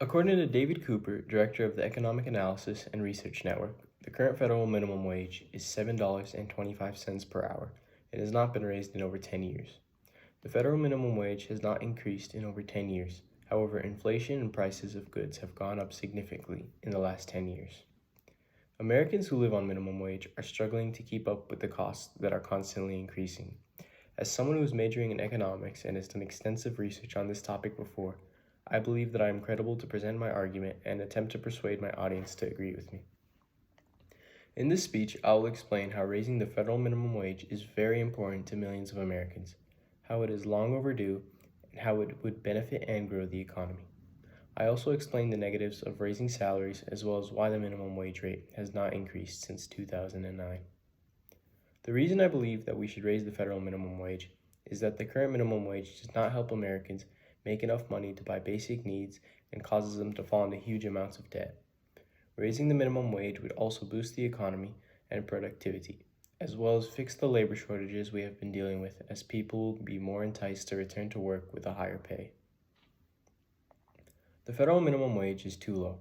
According to David Cooper, director of the Economic Analysis and Research Network, the current federal minimum wage is $7.25 per hour and has not been raised in over 10 years. The federal minimum wage has not increased in over 10 years. However, inflation and prices of goods have gone up significantly in the last 10 years. Americans who live on minimum wage are struggling to keep up with the costs that are constantly increasing. As someone who is majoring in economics and has done extensive research on this topic before, I believe that I am credible to present my argument and attempt to persuade my audience to agree with me. In this speech, I will explain how raising the federal minimum wage is very important to millions of Americans, how it is long overdue, and how it would benefit and grow the economy. I also explain the negatives of raising salaries as well as why the minimum wage rate has not increased since 2009. The reason I believe that we should raise the federal minimum wage is that the current minimum wage does not help Americans make enough money to buy basic needs and causes them to fall into huge amounts of debt. Raising the minimum wage would also boost the economy and productivity, as well as fix the labor shortages we have been dealing with, as people will be more enticed to return to work with a higher pay. The federal minimum wage is too low.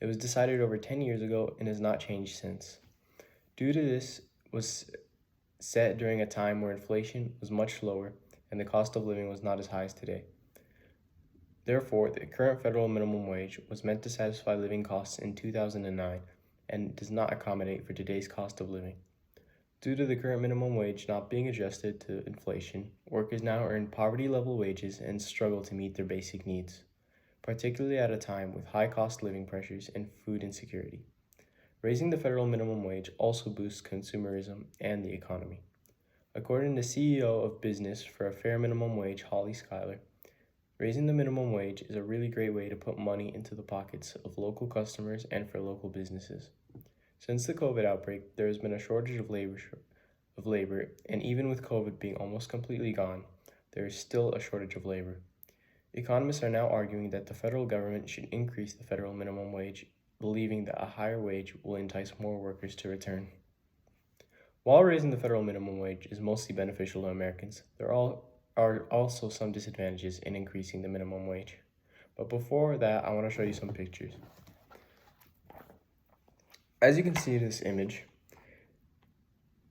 It was decided over 10 years ago and has not changed since. Due to this was set during a time where inflation was much lower and the cost of living was not as high as today. Therefore, the current federal minimum wage was meant to satisfy living costs in 2009 and does not accommodate for today's cost of living. Due to the current minimum wage not being adjusted to inflation, workers now earn poverty-level wages and struggle to meet their basic needs, particularly at a time with high cost living pressures and food insecurity. Raising the federal minimum wage also boosts consumerism and the economy. According to CEO of Business for a Fair Minimum Wage, Holly Schuyler, raising the minimum wage is a really great way to put money into the pockets of local customers and for local businesses. Since the COVID outbreak, there has been a shortage of labor, and even with COVID being almost completely gone, there is still a shortage of labor. Economists are now arguing that the federal government should increase the federal minimum wage, believing that a higher wage will entice more workers to return. While raising the federal minimum wage is mostly beneficial to Americans, there are also some disadvantages in increasing the minimum wage. But before that, I want to show you some pictures. As you can see in this image,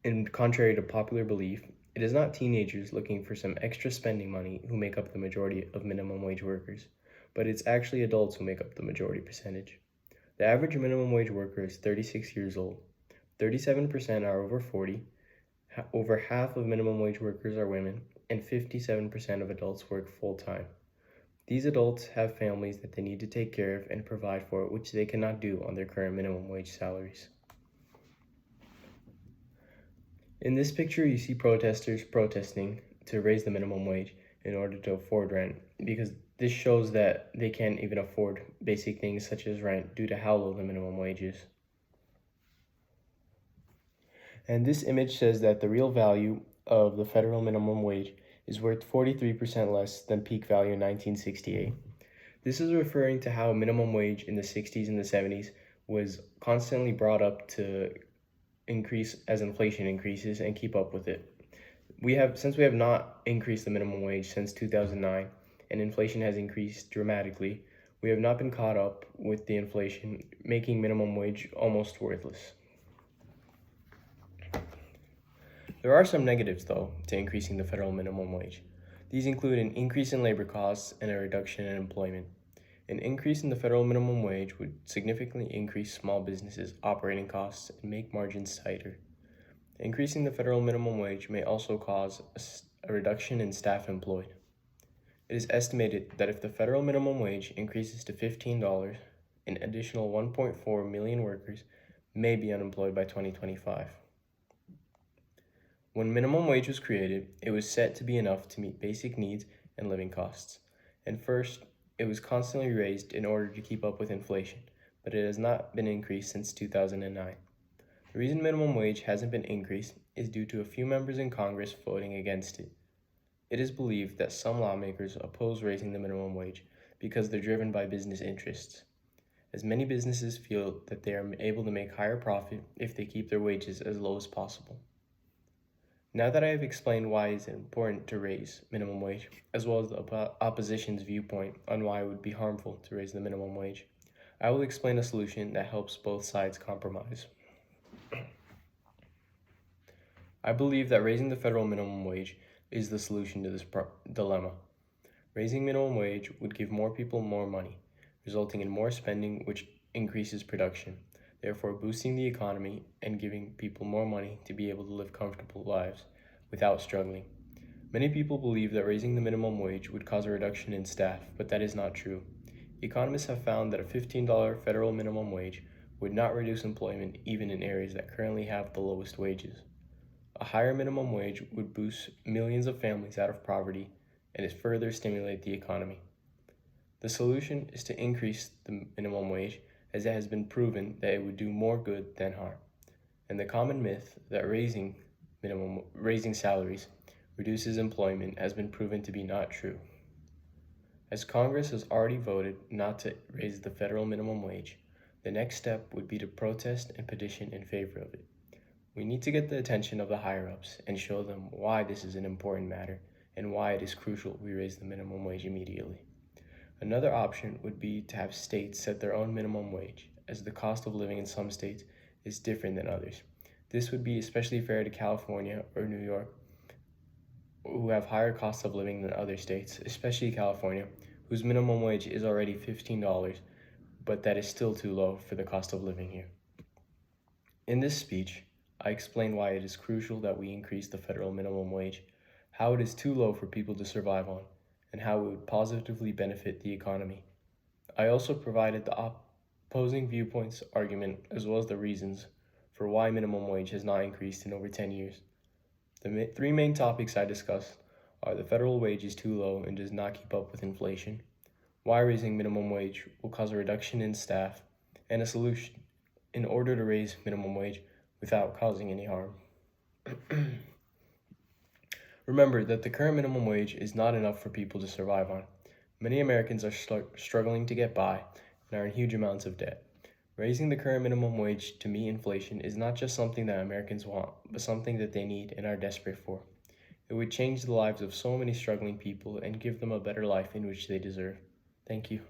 and contrary to popular belief, it is not teenagers looking for some extra spending money who make up the majority of minimum wage workers, but it's actually adults who make up the majority percentage. The average minimum wage worker is 36 years old. 37% are over 40, over half of minimum wage workers are women, and 57% of adults work full-time. These adults have families that they need to take care of and provide for, which they cannot do on their current minimum wage salaries. In this picture, you see protesters protesting to raise the minimum wage in order to afford rent, because this shows that they can't even afford basic things such as rent due to how low the minimum wage is. And this image says that the real value of the federal minimum wage is worth 43% less than peak value in 1968. This is referring to how minimum wage in the 60s and the 70s was constantly brought up to increase as inflation increases and keep up with it. Since we have not increased the minimum wage since 2009 and inflation has increased dramatically, we have not been caught up with the inflation, making minimum wage almost worthless. There are some negatives, though, to increasing the federal minimum wage. These include an increase in labor costs and a reduction in employment. An increase in the federal minimum wage would significantly increase small businesses' operating costs and make margins tighter. Increasing the federal minimum wage may also cause a reduction in staff employed. It is estimated that if the federal minimum wage increases to $15, an additional 1.4 million workers may be unemployed by 2025. When minimum wage was created, it was set to be enough to meet basic needs and living costs. And first, it was constantly raised in order to keep up with inflation, but it has not been increased since 2009. The reason minimum wage hasn't been increased is due to a few members in Congress voting against it. It is believed that some lawmakers oppose raising the minimum wage because they're driven by business interests, as many businesses feel that they are able to make higher profit if they keep their wages as low as possible. Now that I have explained why it is important to raise minimum wage, as well as the opposition's viewpoint on why it would be harmful to raise the minimum wage, I will explain a solution that helps both sides compromise. I believe that raising the federal minimum wage is the solution to this dilemma. Raising minimum wage would give more people more money, resulting in more spending, which increases production, therefore boosting the economy and giving people more money to be able to live comfortable lives without struggling. Many people believe that raising the minimum wage would cause a reduction in staff, but that is not true. Economists have found that a $15 federal minimum wage would not reduce employment even in areas that currently have the lowest wages. A higher minimum wage would boost millions of families out of poverty and further stimulate the economy. The solution is to increase the minimum wage, as it has been proven that it would do more good than harm. And the common myth that raising salaries reduces employment has been proven to be not true. As Congress has already voted not to raise the federal minimum wage, the next step would be to protest and petition in favor of it. We need to get the attention of the higher-ups and show them why this is an important matter and why it is crucial we raise the minimum wage immediately. Another option would be to have states set their own minimum wage, as the cost of living in some states is different than others. This would be especially fair to California or New York, who have higher costs of living than other states, especially California, whose minimum wage is already $15, but that is still too low for the cost of living here. In this speech, I explain why it is crucial that we increase the federal minimum wage, how it is too low for people to survive on, and how it would positively benefit the economy. I also provided the opposing viewpoints argument as well as the reasons for why minimum wage has not increased in over 10 years. The three main topics I discussed are the federal wage is too low and does not keep up with inflation, why raising minimum wage will cause a reduction in staff, and a solution in order to raise minimum wage without causing any harm. Remember that the current minimum wage is not enough for people to survive on. Many Americans are struggling to get by and are in huge amounts of debt. Raising the current minimum wage to meet inflation is not just something that Americans want, but something that they need and are desperate for. It would change the lives of so many struggling people and give them a better life in which they deserve. Thank you.